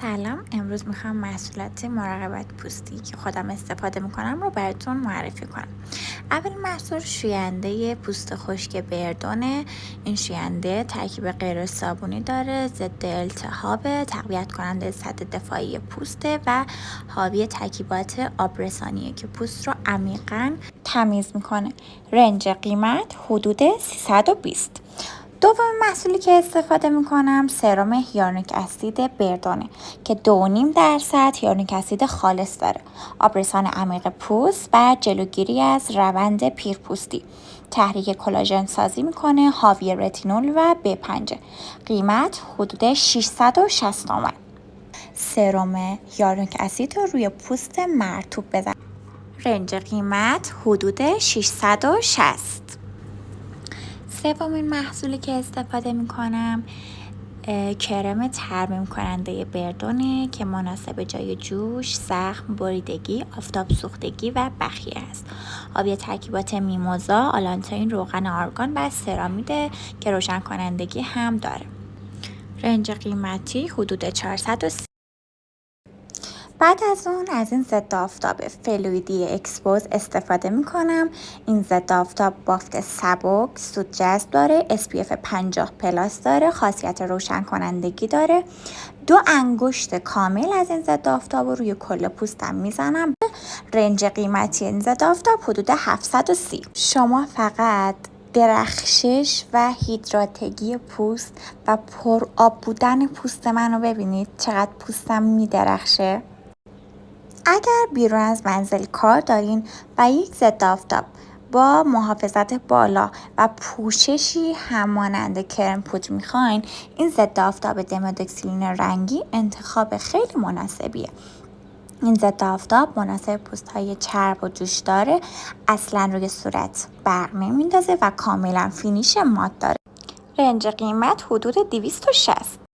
سلام، امروز میخوام محصولات مراقبت پوستی که خودم استفاده میکنم رو براتون معرفی کنم. اول محصول شوینده پوست خشک بردونه. این شوینده ترکیب غیر صابونی داره، ضد التهاب، تقویت کننده سطح دفاعی پوسته و حاوی ترکیبات آبرسانیه که پوست رو عمیقاً تمیز میکنه. رنج قیمت حدود 320. دوم محصولی که استفاده میکنم سرم هیالورونیک اسید بردونه که 2.5% هیالورونیک اسید خالص داره. آبرسان عمیق پوست و جلوگیری از روند پیرپوستی. تحریک کلاژن سازی میکنه، حاوی رتینول و B5. قیمت حدود 660 تومن. سرم هیالورونیک اسید رو روی پوست مرطوب بزن. رنج قیمت حدود 660. سومین محصولی که استفاده میکنم کرم ترمیم کننده بردونه که مناسب جای جوش، زخم، بریدگی، آفتاب سوختگی و بخیه است. حاوی ترکیبات میموزا، آلانتین، روغن آرگان و سرامیده که روشن کنندگی هم داره. رنج قیمتی حدود 430. بعد از این ضد آفتاب فلویدی اکسپوز استفاده میکنم. این ضد آفتاب بافت سبک، سود جذب داره، SPF 50 پلاس داره، خاصیت روشن کنندگی داره. 2 انگشت کامل از این ضد آفتاب رو روی کل پوستم میزنم. رنج قیمتی این ضد آفتاب حدود 730. شما فقط درخشش و هیدراتگی پوست و پر آب بودن پوست منو ببینید چقدر پوستم میدرخشه. اگر بیرون از منزل کار دارین و یک ضد آفتاب با محافظت بالا و پوششی همانند کرم پودر میخواین، این ضد آفتاب دمودکسیلین رنگی انتخاب خیلی مناسبیه. این ضد آفتاب مناسب پوست‌های چرب و جوش داره، اصلا روی صورت برق نمیندازه و کاملا فینیش مات داره. رنج قیمت حدود 260.